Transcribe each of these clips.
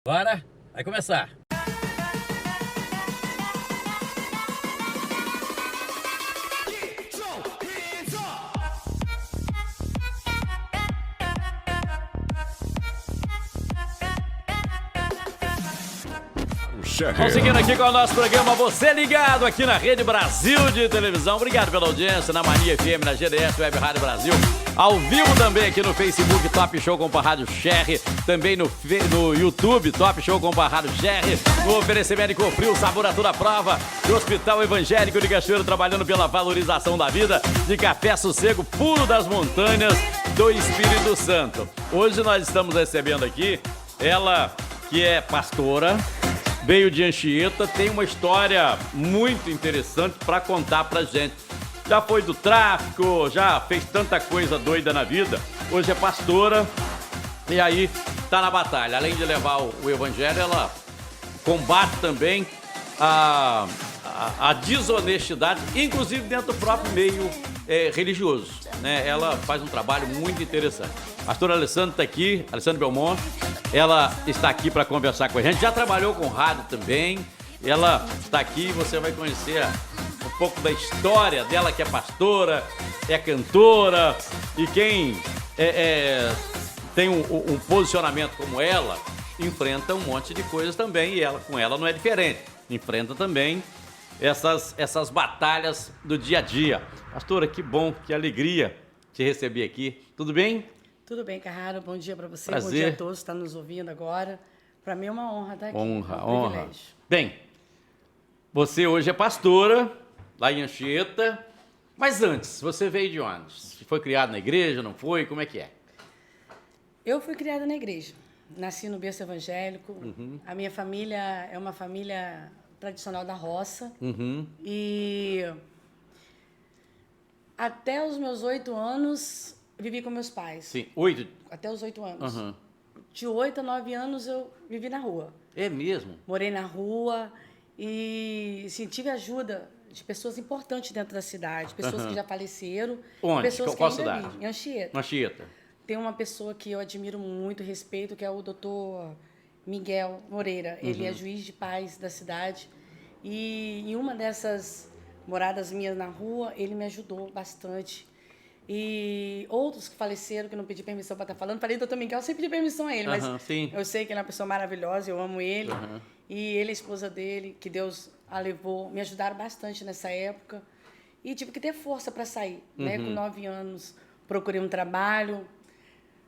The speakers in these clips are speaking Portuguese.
Bora, vai começar. Vamos seguindo aqui com o nosso programa Você Ligado aqui na Rede Brasil de Televisão. Obrigado pela audiência na Mania FM, na GDS Web Rádio Brasil. Ao vivo também aqui no Facebook, Top Show com a Rádio Sherry. Também no YouTube, Top Show com a Rádio Sherry. No oferecimento de Cofrio, sabor a toda prova. Do Hospital Evangélico de Cachoeiro, trabalhando pela valorização da vida. De Café Sossego, puro das montanhas do Espírito Santo. Hoje nós estamos recebendo aqui ela que é pastora, veio de Anchieta, tem uma história muito interessante para contar pra gente. Já foi do tráfico, já fez tanta coisa doida na vida. Hoje é pastora e aí tá na batalha. Além de levar o evangelho, ela combate também a desonestidade, inclusive dentro do próprio meio religioso, né? Ela faz um trabalho muito interessante. A pastora Alessandra está aqui, Alessandra Belmont. Ela está aqui para conversar com a gente. Já trabalhou com rádio também. Ela está aqui e você vai conhecer um pouco da história dela, que é pastora, é cantora. E quem tem um posicionamento como ela, enfrenta um monte de coisas também. E ela, com ela não é diferente. Enfrenta também essas batalhas do dia a dia. Pastora, que bom, que alegria te receber aqui. Tudo bem? Tudo bem, Carraro. Bom dia para você. Prazer. Bom dia a todos que estão nos ouvindo agora. Para mim é uma honra estar aqui. Honra, é um honra. privilégio. Bem, você hoje é pastora, lá em Anchieta. Mas antes, você veio de onde? Foi criado na igreja, não foi? Como é que é? Eu fui criada na igreja. Nasci no berço evangélico. A minha família é uma família tradicional da roça. E até os meus 8 anos, vivi com meus pais. Sim, 8? Até os 8 anos. De 8 a 9 anos, eu vivi na rua. É mesmo? Morei na rua e assim, tive ajuda de pessoas importantes dentro da cidade, pessoas que já faleceram. Onde? Pessoas Qual que ainda cidade? vivem, em Anchieta. Anchieta. Tem uma pessoa que eu admiro muito e respeito, que é o doutor Miguel Moreira. Ele é juiz de paz da cidade. E em uma dessas moradas minhas na rua, ele me ajudou bastante. E outros que faleceram, que não pedi permissão para estar falando. Falei, doutor Miguel, eu sempre pedi permissão a ele, mas sim. eu sei que ele é uma pessoa maravilhosa, eu amo ele. E ele, a esposa dele, que Deus a levou, me ajudaram bastante nessa época. E tive que ter força para sair, né? Com 9 anos, procurei um trabalho.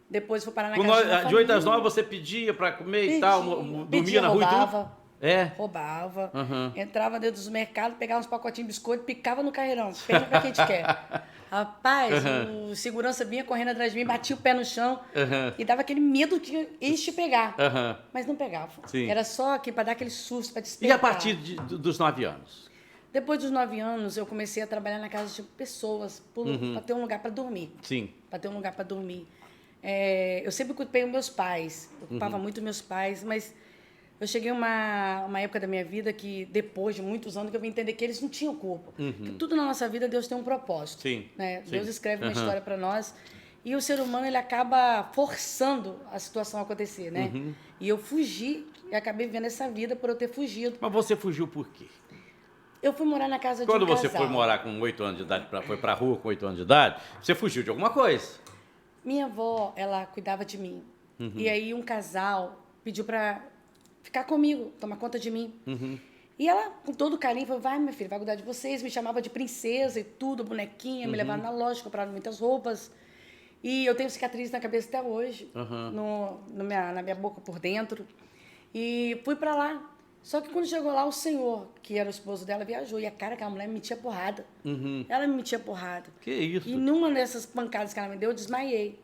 Depois fui parar na casa de uma De 8 às família. 9 você pedia para comer e tal, dormia na rua roubava, e tudo? É? Roubava. Entrava dentro dos mercados, pegava uns pacotinhos de biscoito, picava no carreirão. Pega pra quem a gente quer. Rapaz, o segurança vinha correndo atrás de mim, batia o pé no chão e dava aquele medo de eles te pegar. Mas não pegavam. Sim. Era só aqui para dar aquele susto, para E despertar. a partir dos 9 anos? Depois dos 9 anos, eu comecei a trabalhar na casa de pessoas para ter um lugar para dormir. Sim. Para ter um lugar para dormir. Eu sempre ocupei os meus pais, ocupava muito meus pais, mas eu cheguei uma época da minha vida que, depois de muitos anos, que eu vim entender que eles não tinham culpa. Que tudo na nossa vida, Deus tem um propósito. Sim. Né? Sim. Deus escreve uma história para nós e o ser humano ele acaba forçando a situação a acontecer, né? E eu fugi e acabei vivendo essa vida por eu ter fugido. Mas você fugiu por quê? Eu fui morar na casa de Quando um você casal. foi morar com 8 anos de idade, foi pra rua com 8 anos de idade, você fugiu de alguma coisa. Minha avó, ela cuidava de mim. E aí um casal pediu para ficar comigo, tomar conta de mim. E ela, com todo carinho, falou, vai, minha filha, vai cuidar de vocês. Me chamava de princesa e tudo, bonequinha, me levava na loja, comprava muitas roupas. E eu tenho cicatriz na cabeça até hoje, na minha boca por dentro. E fui para lá. Só que quando chegou lá, o senhor, que era o esposo dela, viajou. E a cara que a mulher me metia porrada. Ela me metia porrada. Que isso? E numa dessas pancadas que ela me deu, eu desmaiei.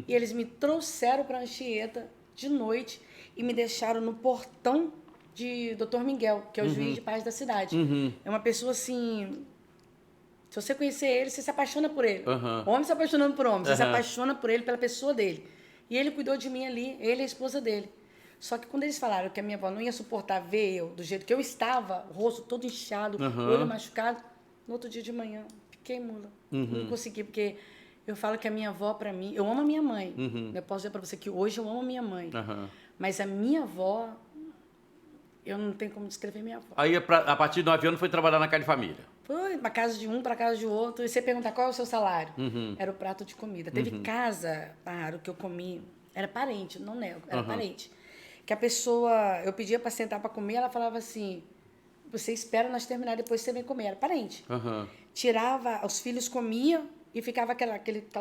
E eles me trouxeram para Anchieta de noite e me deixaram no portão de Dr. Miguel, que é o juiz de paz da cidade. É uma pessoa assim... Se você conhecer ele, você se apaixona por ele. Homem se apaixonando por homem. Você se apaixona por ele, pela pessoa dele. E ele cuidou de mim ali, ele e a esposa dele. Só que quando eles falaram que a minha avó não ia suportar ver eu do jeito que eu estava, o rosto todo inchado, olho machucado, no outro dia de manhã, fiquei mula. Não consegui, porque eu falo que a minha avó, para mim... Eu amo a minha mãe. Eu posso dizer para você que hoje eu amo a minha mãe. Mas a minha avó, eu não tenho como descrever minha avó. Aí, a partir de 9 anos, foi trabalhar na casa de família. Foi pra casa de um, pra casa de outro. E você perguntar qual é o seu salário? Era o prato de comida. Teve casa, Paro, que eu comi. Era parente, não nego, era parente. Que a pessoa, eu pedia pra sentar pra comer, ela falava assim, você espera nós terminar, depois você vem comer. Era parente. Tirava, os filhos comiam e ficava aquela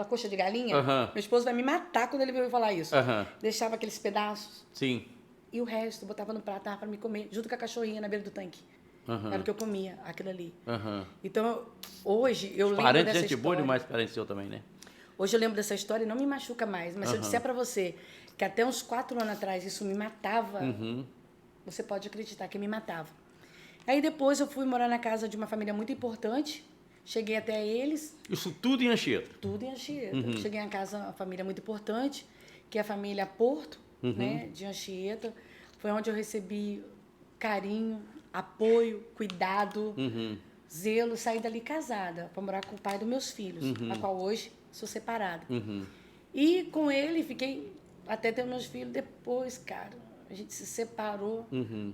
coxa de galinha. Meu esposo vai me matar quando ele me ouviu falar isso. Deixava aqueles pedaços. Sim. E o resto, botava no prato, dava pra me comer, junto com a cachorrinha na beira do tanque. Era o que eu comia, aquilo ali. Então, hoje, eu lembro Parente, dessa gente história. boa demais, parente seu também, né? Hoje eu lembro dessa história e não me machuca mais. Mas se eu disser pra você que até uns 4 anos atrás isso me matava, você pode acreditar que me matava. Aí depois eu fui morar na casa de uma família muito importante. Cheguei até eles. Isso tudo em Anchieta? Tudo em Anchieta. Cheguei em casa, uma família muito importante, que é a família Porto, né, de Anchieta. Foi onde eu recebi carinho, apoio, cuidado, zelo. Saí dali casada para morar com o pai dos meus filhos, a qual hoje sou separada. E com ele fiquei até ter meus filhos. Depois, cara, a gente se separou,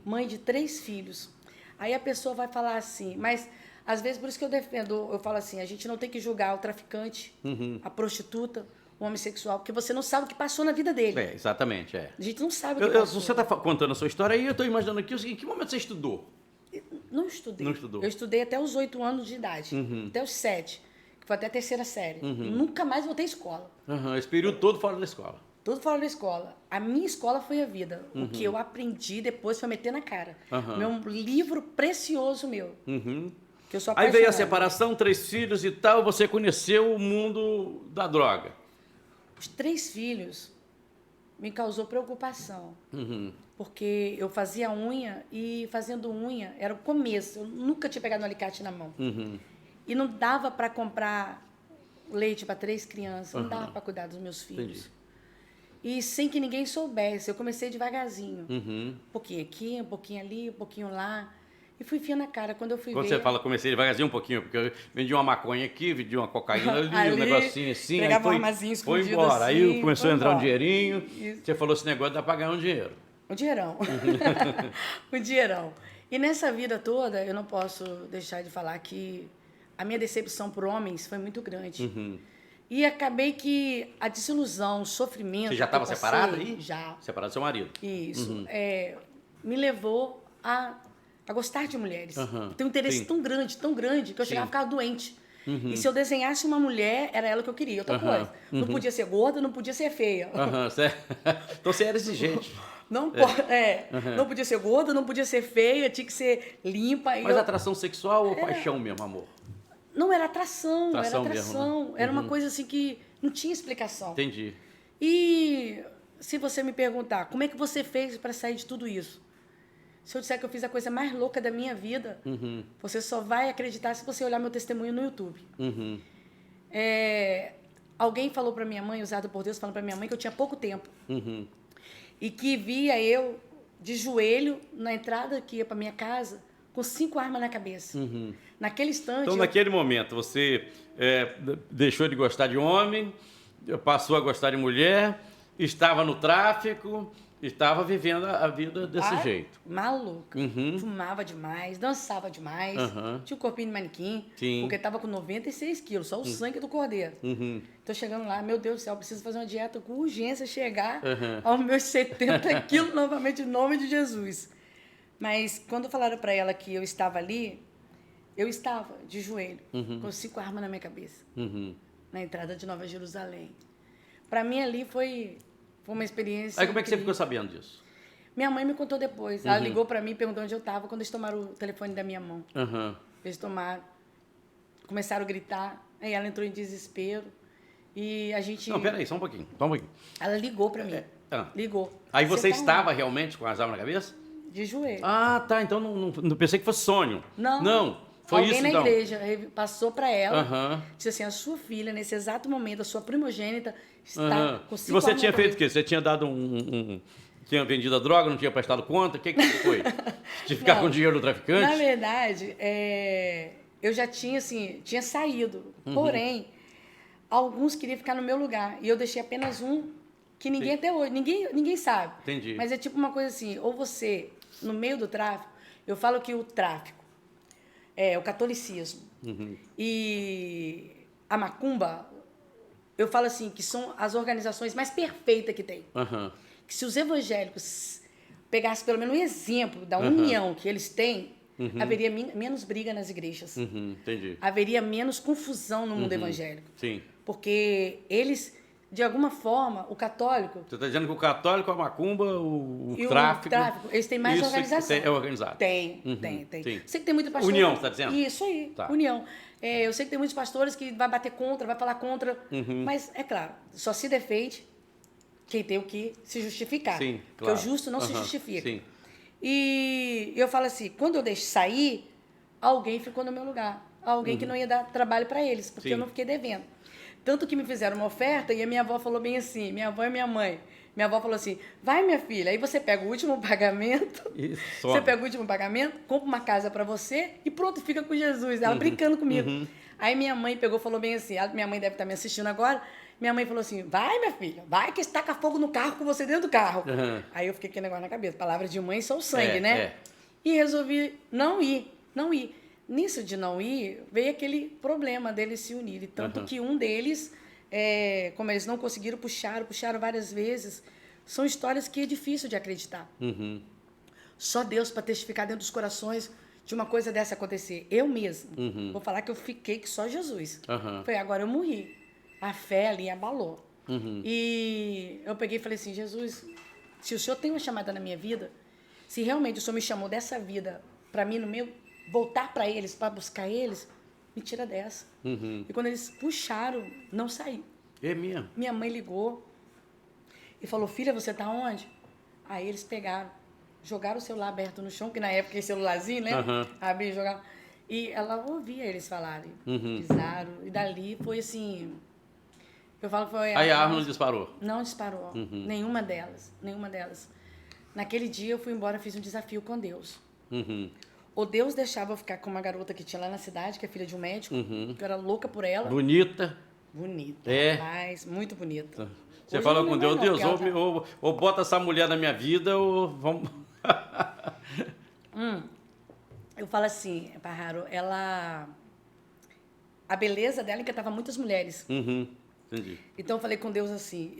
mãe de 3 filhos. Aí a pessoa vai falar assim, mas às vezes por isso que eu defendo, eu falo assim, a gente não tem que julgar o traficante, a prostituta, o homossexual, porque você não sabe o que passou na vida dele. É, exatamente, é. A gente não sabe o que passou. Você está contando a sua história aí, eu estou imaginando aqui, em que momento você estudou? Não estudei. Não estudou? Eu estudei até os 8 anos de idade, até os 7, que foi até a 3ª série. Nunca mais voltei à escola. Esse período todo fora da escola. Tudo fora da escola. A minha escola foi a vida. O que eu aprendi depois foi meter na cara. Meu livro precioso meu. Que eu sou Aí veio a apaixonada. separação, 3 filhos e tal, você conheceu o mundo da droga. Os 3 filhos me causou preocupação. Porque eu fazia unha e fazendo unha era o começo. Eu nunca tinha pegado um alicate na mão. E não dava para comprar leite para 3 crianças. Não dava para cuidar dos meus filhos. Entendi. E sem que ninguém soubesse. Eu comecei devagarzinho. Um pouquinho aqui, um pouquinho ali, um pouquinho lá. E fui enfiando a cara. Quando eu fui Quando ver... você fala, comecei devagarzinho um pouquinho, porque eu vendi uma maconha aqui, vendi uma cocaína ali, um negocinho assim. Pegava aí um armazinho foi escondido embora. assim, Aí começou a entrar um embora. dinheirinho. Isso. Você falou esse negócio, dá pra ganhar um dinheiro. Um dinheirão. Um dinheirão. E nessa vida toda, eu não posso deixar de falar que a minha decepção por homens foi muito grande. E acabei que a desilusão, o sofrimento... Você já estava separada aí? Já. Separada do seu marido? Isso. Me levou a gostar de mulheres. Tem um interesse tão grande, que eu chegava a ficar doente. E se eu desenhasse uma mulher, era ela que eu queria. Outra coisa. Não podia ser gorda, não podia ser feia. Então você era exigente. Não, não podia ser gorda, não podia ser feia, tinha que ser limpa. Mas atração sexual ou paixão mesmo, amor? Não, era atração, era Atração atração. mesmo, né? Era uma coisa assim que não tinha explicação. Entendi. E se você me perguntar, como é que você fez para sair de tudo isso? Se eu disser que eu fiz a coisa mais louca da minha vida, você só vai acreditar se você olhar meu testemunho no YouTube. Alguém falou para minha mãe, usado por Deus, falando para minha mãe que eu tinha pouco tempo. E que via eu de joelho na entrada que ia para minha casa com 5 armas na cabeça. Naquele instante... Então, naquele momento, você deixou de gostar de homem, passou a gostar de mulher, estava no tráfico, estava vivendo a vida desse jeito. Maluca. Fumava demais, dançava demais, tinha um corpinho de manequim, porque estava com 96 quilos, só o sangue do cordeiro. Tô chegando lá, meu Deus do céu, preciso fazer uma dieta com urgência, chegar aos meus 70 quilos novamente, em nome de Jesus. Mas quando falaram para ela que eu estava ali, eu estava de joelho, com 5 armas na minha cabeça, na entrada de Nova Jerusalém. Para mim ali foi uma experiência... Aí como é que você ficou sabendo disso? Minha mãe me contou depois. Ela ligou para mim e perguntou onde eu estava quando eles tomaram o telefone da minha mão. Eles tomaram, começaram a gritar, aí ela entrou em desespero e a gente... Não, peraí, só um pouquinho. Ela ligou para mim, ligou. Aí você tá estava realmente com as armas na cabeça? De joelho. Ah, tá, então não pensei que fosse sonho. Não. Foi Alguém isso, na então. igreja passou para ela, disse assim, a sua filha, nesse exato momento, a sua primogênita, está com 5 E você armas tinha na feito o cabeça. quê? Você tinha dado tinha vendido a droga, não tinha prestado conta? O que foi? De ficar Não. com o dinheiro do traficante? Na verdade, eu já tinha, assim, tinha saído. Porém, alguns queriam ficar no meu lugar. E eu deixei apenas um que ninguém até hoje, ninguém sabe. Entendi. Mas é tipo uma coisa assim, ou você, no meio do tráfico, eu falo que o tráfico é o catolicismo e a macumba, eu falo assim, que são as organizações mais perfeitas que tem. Que se os evangélicos pegassem pelo menos um exemplo da união que eles têm, haveria menos briga nas igrejas. Entendi. Haveria menos confusão no mundo evangélico. Sim. Porque eles, de alguma forma, o católico... Você está dizendo que o católico, a macumba, o e tráfico... o tráfico, eles têm mais organização. É organizado. Tem. Sim. Sei que tem muito pastor... União, você está dizendo? Isso aí, Tá. união. Eu sei que tem muitos pastores que vai bater contra, vai falar contra, mas, é claro, só se defende quem tem o que se justificar. Sim, Porque claro. o justo não se justifica. Sim. E eu falo assim, quando eu deixo sair, alguém ficou no meu lugar. Alguém que não ia dar trabalho para eles, porque eu não fiquei devendo. Tanto que me fizeram uma oferta e a minha avó falou bem assim, minha avó e minha mãe. Minha avó falou assim, vai minha filha, aí você pega o último pagamento, você pega o último pagamento, compra uma casa para você e pronto, fica com Jesus. Ela brincando comigo. Aí minha mãe pegou e falou bem assim, minha mãe deve estar me assistindo agora, minha mãe falou assim, vai minha filha, vai que taca fogo no carro com você dentro do carro. Aí eu fiquei com aquele negócio na cabeça, palavra de mãe sou sangue, né? E resolvi não ir. Nisso de não ir, veio aquele problema deles se unirem. Tanto que um deles, como eles não conseguiram, puxaram várias vezes. São histórias que é difícil de acreditar. Só Deus para testificar dentro dos corações de uma coisa dessa acontecer. Eu mesmo, vou falar que eu fiquei que só Jesus. Foi agora eu morri. A fé ali abalou. E eu peguei e falei assim, Jesus, se o Senhor tem uma chamada na minha vida, se realmente o Senhor me chamou dessa vida para mim, no meu voltar para eles, para buscar eles, me tira dessa. E quando eles puxaram, não saiu. É mesmo? Minha mãe ligou e falou, filha, você tá onde? Aí eles pegaram, jogaram o celular aberto no chão, que na época esse celularzinho, né? Abri e jogava. E ela ouvia eles falarem, pisaram. E dali foi assim... Eu falo que foi... Aí a arma não disparou? Não disparou. Nenhuma delas. Naquele dia eu fui embora, fiz um desafio com Deus. Ou Deus deixava eu ficar com uma garota que tinha lá na cidade, que é filha de um médico, que eu era louca por ela. Bonita. Bonita, mas muito bonita. Você falou com Deus, Deus, ou bota essa mulher na minha vida, ou vamos... Eu falo assim, Parraro, a beleza dela encantava muitas mulheres. Entendi. Então eu falei com Deus assim,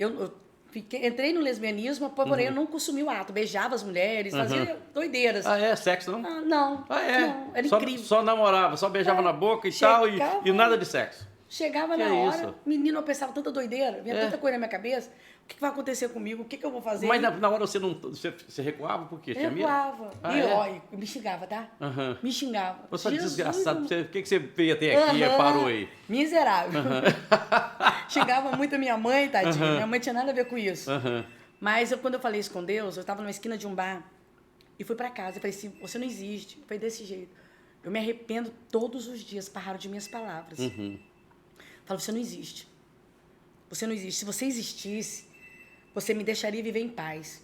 entrei no lesbianismo, porém eu não consumi o ato, beijava as mulheres, fazia doideiras. Ah, é? Sexo, não? Não. Ah, é? Não, era incrível. Só namorava, só beijava na boca e tal, e nada de sexo. Chegava na hora, menino, eu pensava tanta doideira, vinha tanta coisa na minha cabeça, o que vai acontecer comigo, o que eu vou fazer? Mas na hora você recuava por quê? Tinha medo? Recuava. Ah, e olha, me xingava, tá? Me xingava. Você é desgraçado, por que você veio até aqui e parou aí? Miserável. Xingava muito a minha mãe, tadinha, minha mãe tinha nada a ver com isso. Mas quando eu falei isso com Deus, eu estava numa esquina de um bar e fui para casa, eu falei assim, você não existe, foi desse jeito. Eu me arrependo todos os dias, Parraro, de minhas palavras. Falo, você não existe. Você não existe. Se você existisse, você me deixaria viver em paz.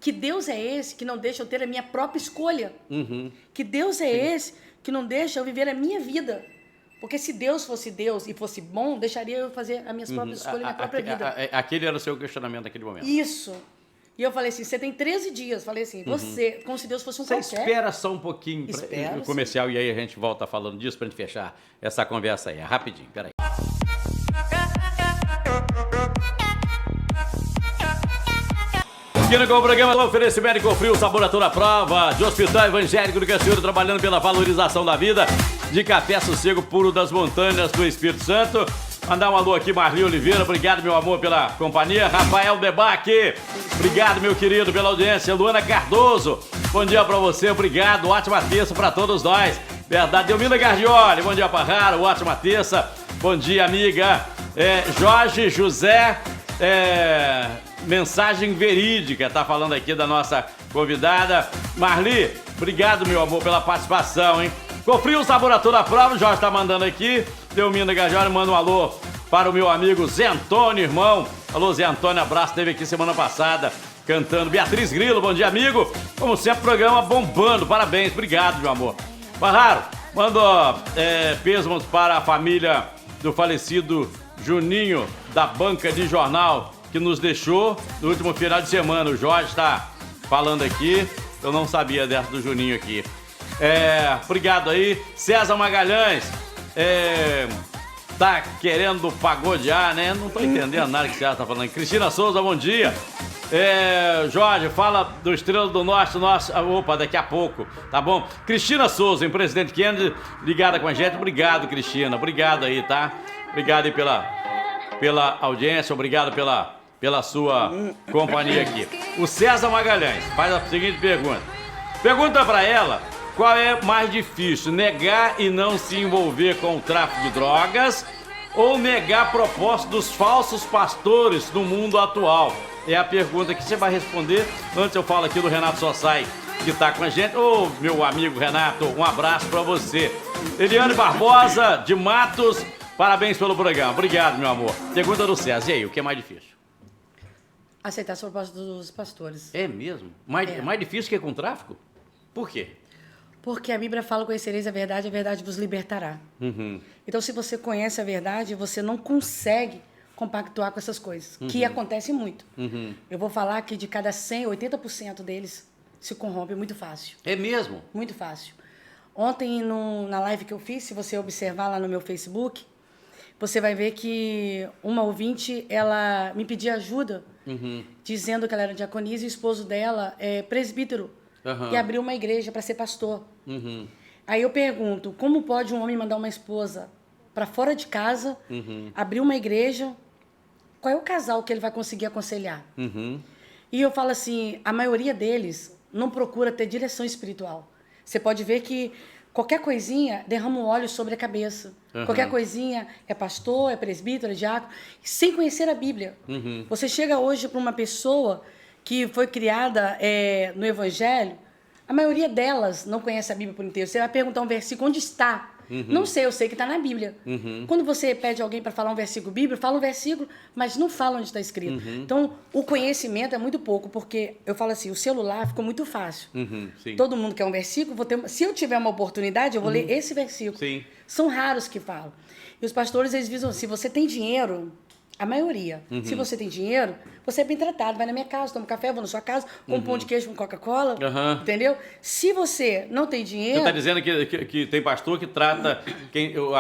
Que Deus é esse que não deixa eu ter a minha própria escolha. Que Deus é esse que não deixa eu viver a minha vida. Porque se Deus fosse Deus e fosse bom, deixaria eu fazer as minhas próprias escolhas, a minha própria vida. Aquele era o seu questionamento naquele momento. Isso. E eu falei assim, você tem 13 dias. Falei assim, você, como se Deus fosse um qualquer. Você espera só um pouquinho para o comercial e aí a gente volta falando disso para a gente fechar essa conversa aí. Rapidinho, peraí. Aqui no programa do oferecimento Cofrio, sabor a toda prova, de Hospital Evangélico do Canseiro, trabalhando pela valorização da vida, de café sossego puro das montanhas do Espírito Santo. Mandar um alô aqui, Marli Oliveira, obrigado, meu amor, pela companhia. Rafael Debaque, obrigado, meu querido, pela audiência. Luana Cardoso, bom dia pra você, obrigado, ótima terça pra todos nós. Verdade, Delmina Gardioli, bom dia, Parraro, ótima terça. Bom dia, amiga. Jorge José, mensagem verídica, tá falando aqui da nossa convidada. Marli, obrigado, meu amor, pela participação, hein? Cofrio, sabor a toda a prova, o Jorge tá mandando aqui. Delmina Gajori manda um alô para o meu amigo Zé Antônio, irmão. Alô, Zé Antônio, abraço, esteve aqui semana passada cantando. Beatriz Grilo, bom dia, amigo. Como sempre, programa bombando, parabéns, obrigado, meu amor. Parraro, manda pêsames para a família do falecido Juninho, da banca de jornal, que nos deixou no último final de semana. O Jorge está falando aqui, eu não sabia dessa do Juninho aqui. Obrigado aí. César Magalhães, tá querendo pagodear, né? Não tô entendendo nada que o César tá falando. Cristina Souza, bom dia. Jorge, fala do Estrela do Norte, opa, daqui a pouco, tá bom? Cristina Souza, em Presidente Kennedy, ligada com a gente. Obrigado, Cristina, obrigado aí, tá? Obrigado aí pela audiência, obrigado pela sua companhia aqui. O César Magalhães faz a seguinte pergunta. Pergunta pra ela qual é mais difícil, negar e não se envolver com o tráfico de drogas ou negar a proposta dos falsos pastores no mundo atual? É a pergunta que você vai responder. Antes eu falo aqui do Renato Sossai, que tá com a gente. Ô, meu amigo Renato, um abraço pra você. Eliane Barbosa, de Matos, parabéns pelo programa. Obrigado, meu amor. Pergunta do César. E aí, o que é mais difícil? Aceitar as propostas dos pastores. É mesmo? Mais difícil que com o tráfico? Por quê? Porque a Bíblia fala: conhecereis a verdade vos libertará. Então, se você conhece a verdade, você não consegue compactuar com essas coisas, que acontecem muito. Eu vou falar que de cada 100, 80% deles se corrompe muito fácil. É mesmo? Muito fácil. Ontem, na live que eu fiz, se você observar lá no meu Facebook, você vai ver que uma ouvinte, ela me pedia ajuda, dizendo que ela era diaconisa e o esposo dela é presbítero, e abriu uma igreja para ser pastor. Aí eu pergunto, como pode um homem mandar uma esposa para fora de casa, abrir uma igreja? Qual é o casal que ele vai conseguir aconselhar? E eu falo assim, a maioria deles não procura ter direção espiritual. Você pode ver que qualquer coisinha derrama um óleo sobre a cabeça. Qualquer coisinha é pastor, é presbítero, é diácono, sem conhecer a Bíblia. Você chega hoje para uma pessoa que foi criada no Evangelho, a maioria delas não conhece a Bíblia por inteiro. Você vai perguntar um versículo, onde está? Não sei, eu sei que está na Bíblia. Quando você pede alguém para falar um versículo bíblico, fala um versículo, mas não fala onde está escrito. Então, o conhecimento é muito pouco, porque eu falo assim, o celular ficou muito fácil. Sim. Todo mundo quer um versículo, se eu tiver uma oportunidade, eu vou ler esse versículo. Sim. São raros que falam. E os pastores, eles visam, se você tem dinheiro, a maioria, se você tem dinheiro, você é bem tratado, vai na minha casa, toma um café, vou na sua casa, com um pão de queijo com Coca-Cola, entendeu? Se você não tem dinheiro... Você está dizendo que tem pastor que trata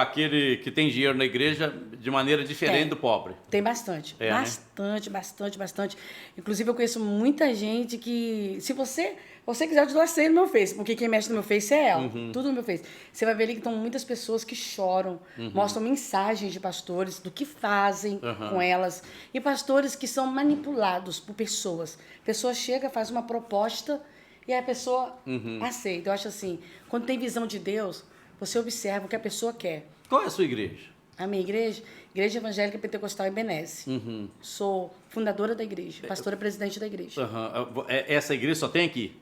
aquele que tem dinheiro na igreja de maneira diferente do pobre? Tem bastante, bastante. Inclusive, eu conheço muita gente que, se você quiser, eu te dou a senha no meu Face, porque quem mexe no meu Face é ela, tudo no meu Face. Você vai ver ali que estão muitas pessoas que choram, mostram mensagens de pastores, do que fazem com elas, e pastores que são manipulados por pessoas. A pessoa chega, faz uma proposta e a pessoa aceita. Eu acho assim, quando tem visão de Deus, você observa o que a pessoa quer. Qual é a sua igreja? A minha igreja, Igreja Evangélica Pentecostal Ebeneze. Sou fundadora da igreja, pastora presidente da igreja. Essa igreja só tem aqui?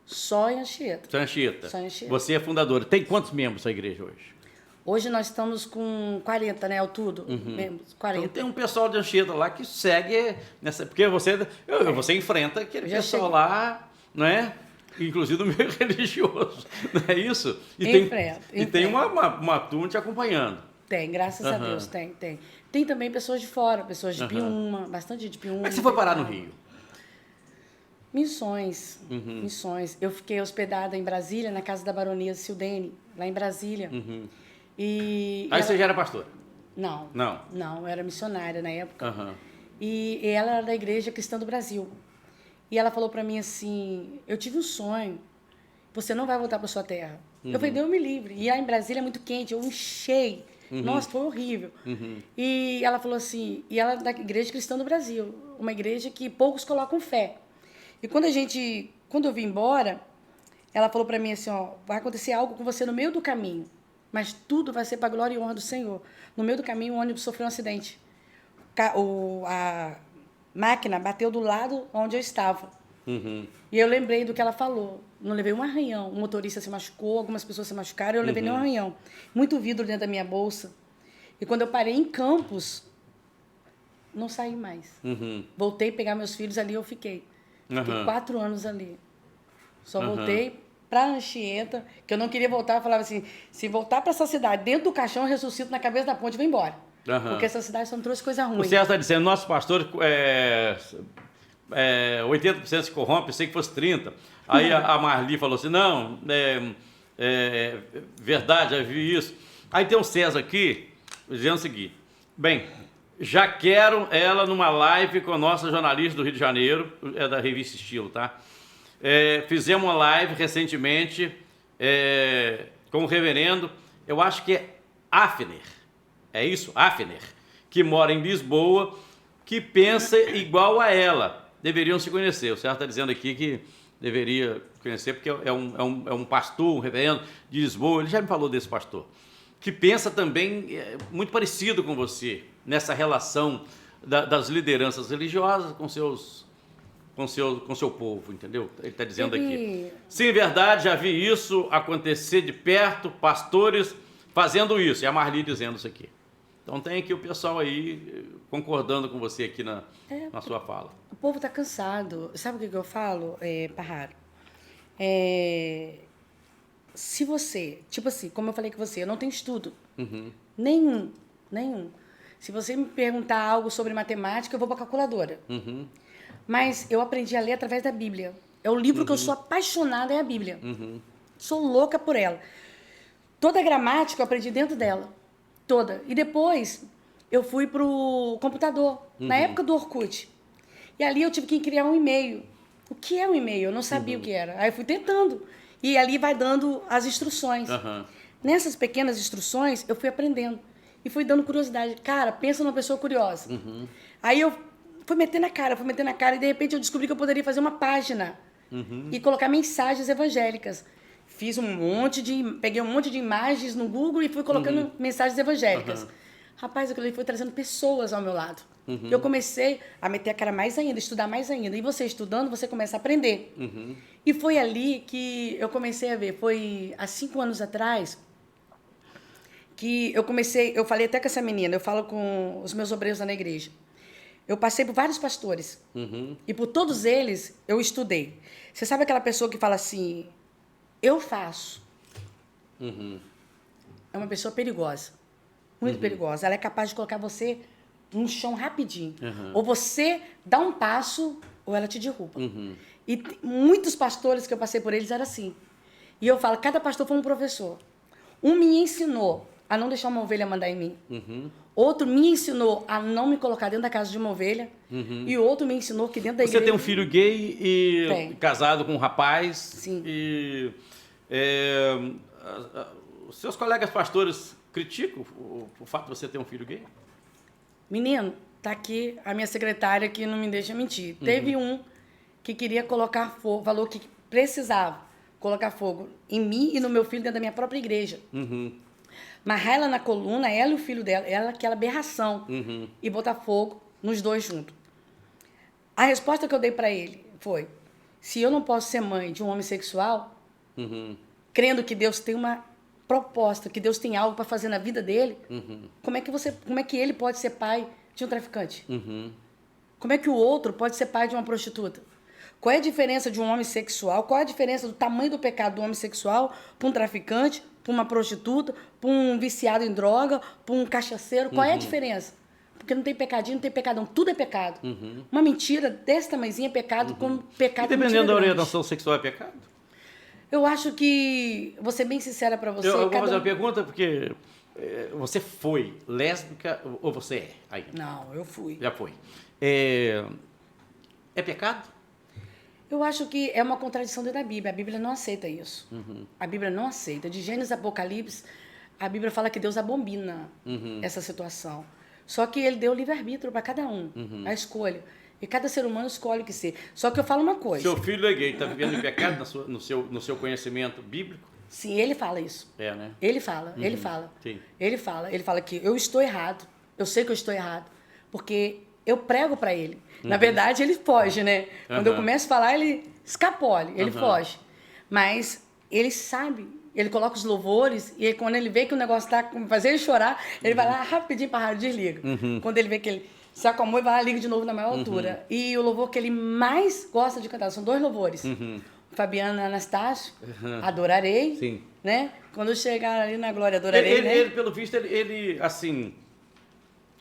Só em Anchieta. Só em Anchieta. Só em Anchieta. Você é fundadora. Tem quantos membros essa igreja hoje? Hoje nós estamos com 40, né? Ao tudo. Membros, 40. Então tem um pessoal de Anchieta lá que segue nessa. Porque você enfrenta aquele pessoal lá, né? Inclusive do meio religioso. Não é isso? E tem uma turma te acompanhando. Tem, graças a Deus, tem. Tem também pessoas de fora, pessoas de Piúma, bastante gente de Piúma. Como é que você foi parar no Rio? Missões. Eu fiquei hospedada em Brasília, na casa da baronesa Sildene, lá em Brasília. E aí você já era pastora? Não. Não, eu era missionária na época. E ela era da Igreja Cristã do Brasil. E ela falou para mim assim, eu tive um sonho, você não vai voltar para sua terra. Eu falei, Deus me livre. E lá em Brasília é muito quente, eu enchei. Nossa, foi horrível. E ela falou assim, e ela é da Igreja Cristã do Brasil, uma igreja que poucos colocam fé. E quando eu vim embora, ela falou para mim assim, ó, vai acontecer algo com você no meio do caminho, mas tudo vai ser para a glória e honra do Senhor. No meio do caminho, o ônibus sofreu um acidente. A máquina bateu do lado onde eu estava. E eu lembrei do que ela falou. Não levei um arranhão. O motorista se machucou, algumas pessoas se machucaram, eu levei nenhum arranhão. Muito vidro dentro da minha bolsa. E quando eu parei em Campos, não saí mais. Voltei a pegar meus filhos ali, eu fiquei. Fiquei 4 anos ali. Só voltei para Anchieta, que eu não queria voltar. Eu falava assim, se voltar para essa cidade, dentro do caixão, eu ressuscito na cabeça da ponte e vou embora. Porque essa cidade só não trouxe coisa ruim. O César está dizendo, nosso pastor 80% se corrompe, sei que fosse 30%. Aí a Marli falou assim, não, verdade, já vi isso. Aí tem o César aqui, dizendo o seguinte, bem, já quero ela numa live com a nossa jornalista do Rio de Janeiro, é da revista Estilo, tá? Fizemos uma live recentemente com o reverendo, eu acho que é Afner, é isso? Afner, que mora em Lisboa, que pensa igual a ela. Deveriam se conhecer. O César está dizendo aqui que deveria conhecer, porque é um pastor, um reverendo de Lisboa, ele já me falou desse pastor, que pensa também muito parecido com você, nessa relação das lideranças religiosas com seu povo, entendeu? Ele está dizendo aqui. Sim, verdade, já vi isso acontecer de perto, pastores fazendo isso. E a Marli dizendo isso aqui. Então tem aqui o pessoal aí concordando com você aqui na sua fala. O povo está cansado. Sabe o que eu falo, Parraro? Se você, tipo assim, como eu falei com você, eu não tenho estudo. Nenhum. Se você me perguntar algo sobre matemática, eu vou para a calculadora. Mas eu aprendi a ler através da Bíblia. É o livro que eu sou apaixonada, é a Bíblia. Sou louca por ela. Toda a gramática eu aprendi dentro dela. Toda. E depois eu fui pro computador, na época do Orkut. E ali eu tive que criar um e-mail. O que é um e-mail? Eu não sabia o que era. Aí eu fui tentando. E ali vai dando as instruções. Nessas pequenas instruções, eu fui aprendendo. E fui dando curiosidade. Cara, pensa numa pessoa curiosa. Aí eu fui metendo a cara. E de repente eu descobri que eu poderia fazer uma página. E colocar mensagens evangélicas. Peguei um monte de imagens no Google e fui colocando mensagens evangélicas. Rapaz, aquilo ali foi trazendo pessoas ao meu lado. Eu comecei a meter a cara mais ainda, estudar mais ainda. E você estudando, você começa a aprender. E foi ali que eu comecei a ver. Foi há 5 anos atrás que eu falei até com essa menina, eu falo com os meus obreiros lá na igreja. Eu passei por vários pastores. E por todos eles, eu estudei. Você sabe aquela pessoa que fala assim... Eu faço. É uma pessoa perigosa. Muito perigosa. Ela é capaz de colocar você no chão rapidinho. Ou você dá um passo, ou ela te derruba. E muitos pastores que eu passei por eles eram assim. E eu falo, cada pastor foi um professor. Um me ensinou a não deixar uma ovelha mandar em mim. Outro me ensinou a não me colocar dentro da casa de uma ovelha. E outro me ensinou que dentro da igreja... Você tem um filho gay e casado com um rapaz. Sim. E os seus colegas pastores criticam o fato de você ter um filho gay? Menino, tá aqui a minha secretária que não me deixa mentir. Teve um que queria colocar fogo, falou que precisava colocar fogo em mim e no meu filho dentro da minha própria igreja. Amarrar ela na coluna, ela e o filho dela, aquela aberração, e botar fogo nos dois juntos. A resposta que eu dei para ele foi, se eu não posso ser mãe de um homossexual, crendo que Deus tem uma proposta, que Deus tem algo para fazer na vida dele, como é que ele pode ser pai de um traficante? Como é que o outro pode ser pai de uma prostituta? Qual é a diferença de um homossexual? Qual é a diferença do tamanho do pecado do homossexual para um traficante, para uma prostituta, para um viciado em droga, para um cachaceiro? Qual é a diferença? Porque não tem pecadinho, não tem pecadão. Tudo é pecado. Uma mentira desse tamanhozinho é pecado, como pecado. E dependendo da orientação sexual é pecado? Eu acho que, vou ser bem sincera para você... Eu vou fazer uma pergunta, porque você foi lésbica ou você é ainda? Não, eu fui. Já foi. É pecado? Eu acho que é uma contradição dentro da Bíblia. A Bíblia não aceita isso. A Bíblia não aceita. De Gênesis a Apocalipse, a Bíblia fala que Deus abomina essa situação. Só que ele deu livre-arbítrio para cada um, a escolha. E cada ser humano escolhe o que ser. Só que eu falo uma coisa. Seu filho é gay, está vivendo em pecado no seu conhecimento bíblico? Sim, ele fala isso. É, né? Ele fala, ele fala. Sim. Ele fala que eu estou errado. Eu sei que eu estou errado. Porque eu prego para ele. Na verdade, ele foge, né? Quando eu começo a falar, ele escapole, ele foge. Mas ele sabe, ele coloca os louvores e aí, quando ele vê que o negócio está fazendo ele chorar, ele vai lá rapidinho para a rádio e desliga. Quando ele vê que ele se acalmou, ele vai lá, liga de novo na maior altura. E o louvor que ele mais gosta de cantar, são 2 louvores. Fabiana Anastácio, Adorarei. Sim. Né? Quando chegar ali na glória, adorarei, né? Ele, pelo visto, ele assim...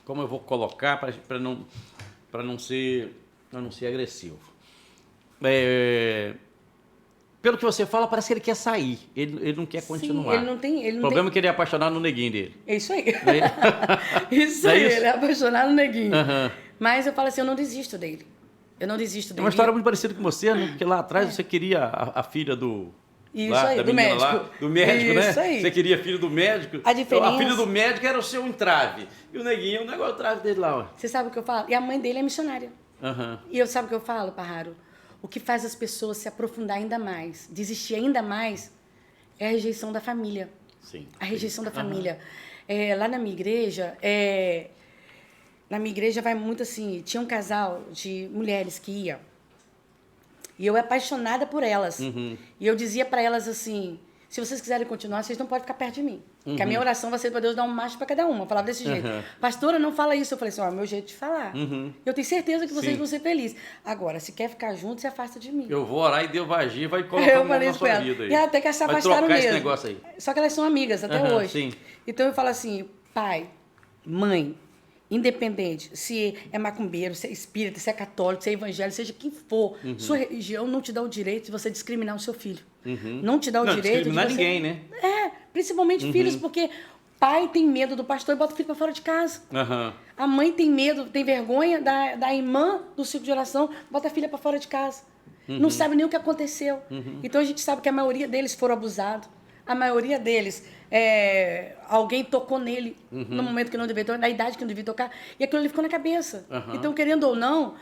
Como eu vou colocar para não ser agressivo? Pelo que você fala, parece que ele quer sair. Ele não quer continuar. Sim, ele não tem... O problema é que ele é apaixonado no neguinho dele. É isso aí. Isso aí, ele é apaixonado no neguinho. Mas eu falo assim, eu não desisto dele. Eu não desisto dele. É uma história muito parecida com você, né? Porque lá atrás você queria a filha do... Isso lá, aí, do médico. Lá, do médico, isso né? Aí. Você queria filho do médico. A diferença... A filha do médico era o seu entrave. E o neguinho, o negócio entrave dele lá, ó. Você sabe o que eu falo? E a mãe dele é missionária. E eu sabe o que eu falo, Parraro? O que faz as pessoas se aprofundar ainda mais, desistir ainda mais, é a rejeição da família. Sim. A rejeição da família. Lá na minha igreja, vai muito assim, tinha um casal de mulheres que ia, e eu apaixonada por elas. E eu dizia para elas assim, se vocês quiserem continuar, vocês não podem ficar perto de mim. Porque a minha oração vai ser para Deus dar um macho para cada uma. Eu falava desse jeito. Pastora, não fala isso. Eu falei assim, ó, meu jeito de falar. Eu tenho certeza que vocês vão ser felizes. Agora, se quer ficar junto, se afasta de mim. Eu vou orar e Deus vai agir e vai colocar uma na sua vida aí. E até que se afastaram mesmo. Esse negócio aí. Só que elas são amigas até hoje. Sim. Então eu falo assim, pai, mãe, independente, se é macumbeiro, se é espírita, se é católico, se é evangélico, seja quem for, sua religião não te dá o direito de você discriminar o seu filho. Não te dá o direito de discriminar você... ninguém, né? Principalmente filhos, porque pai tem medo do pastor e bota o filho para fora de casa. A mãe tem medo, tem vergonha da irmã do ciclo de oração, bota a filha para fora de casa. Não sabe nem o que aconteceu. Então a gente sabe que a maioria deles foram abusados. A maioria deles, alguém tocou nele no momento que não devia tocar, na idade que não devia tocar, e aquilo ali ficou na cabeça. Então, querendo ou não,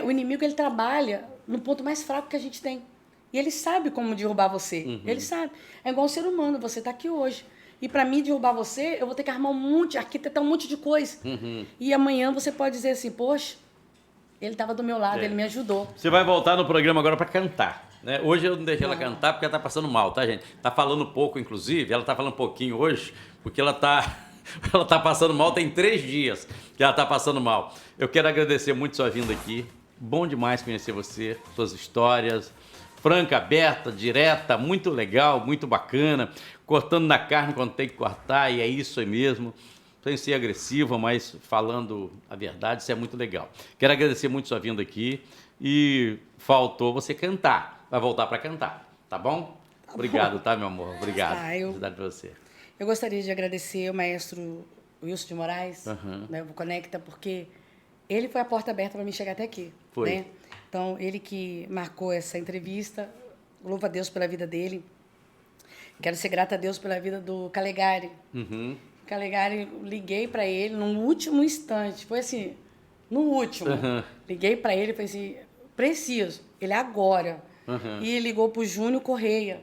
o inimigo ele trabalha no ponto mais fraco que a gente tem. E ele sabe como derrubar você. Ele sabe. É igual um ser humano, você está aqui hoje. E para mim derrubar você, eu vou ter que armar arquitetar um monte de coisa. E amanhã você pode dizer assim, poxa, ele estava do meu lado, ele me ajudou. Você vai voltar no programa agora para cantar. Né? Hoje eu não deixei ela cantar porque ela tá passando mal, tá, gente? Tá falando pouco, inclusive. Ela tá falando pouquinho hoje porque ela tá passando mal. Tem 3 dias que ela tá passando mal. Eu quero agradecer muito sua vinda aqui. Bom demais conhecer você, suas histórias. Franca, aberta, direta, muito legal, muito bacana. Cortando na carne quando tem que cortar, e é isso aí mesmo. Sem ser agressiva, mas falando a verdade, isso é muito legal. Quero agradecer muito sua vinda aqui. E faltou você cantar. Vai voltar para cantar, tá bom? Obrigado, tá, meu amor? Obrigado. Obrigado pra você. Eu gostaria de agradecer o maestro Wilson de Moraes, né, o Conecta, porque ele foi a porta aberta para mim chegar até aqui. Foi. Né? Então, ele que marcou essa entrevista. Louvo a Deus pela vida dele. Quero ser grata a Deus pela vida do Calegari. Calegari, liguei para ele no último instante. Foi assim, no último. Liguei para ele e falei assim, preciso. Ele agora. E ligou pro Júnior Correia.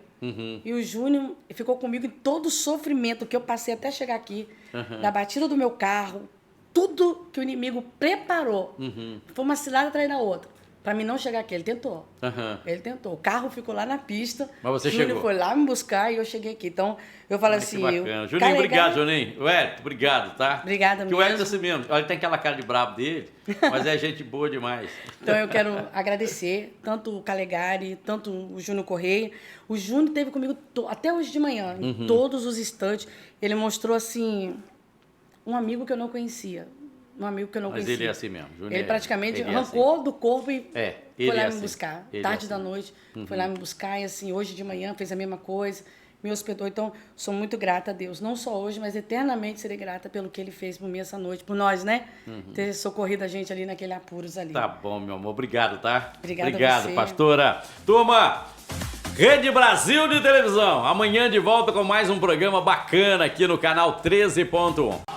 E o Júnior ficou comigo em todo o sofrimento que eu passei até chegar aqui. Da batida do meu carro. Tudo que o inimigo preparou. Foi uma cilada atrás da outra. Para mim não chegar aqui. Ele tentou. Ele tentou. O carro ficou lá na pista. Mas você Júnior chegou. foi lá me buscar e eu cheguei aqui. Então, eu falo assim... Juninho, obrigado, Juninho. O Hélio, obrigado, tá? Obrigada mesmo. Que o Hélio é assim mesmo. Ele tem aquela cara de brabo dele, mas é gente boa demais. Então, eu quero agradecer tanto o Calegari, tanto o Júnior Correia. O Júnior esteve comigo até hoje de manhã, em todos os instantes. Ele mostrou, assim, um amigo que eu não conhecia. Um amigo que eu não conhecia. Mas ele é assim mesmo. Júnior ele praticamente arrancou do corpo e foi lá me buscar. Ele Tarde da noite, foi lá me buscar. E assim, hoje de manhã fez a mesma coisa. Me hospedou. Então, sou muito grata a Deus. Não só hoje, mas eternamente serei grata pelo que ele fez por mim essa noite. Por nós, né? Ter socorrido a gente ali naquele apuros ali. Tá bom, meu amor. Obrigado, tá? Obrigado a você. Pastora. Turma, Rede Brasil de Televisão. Amanhã de volta com mais um programa bacana aqui no canal 13.1.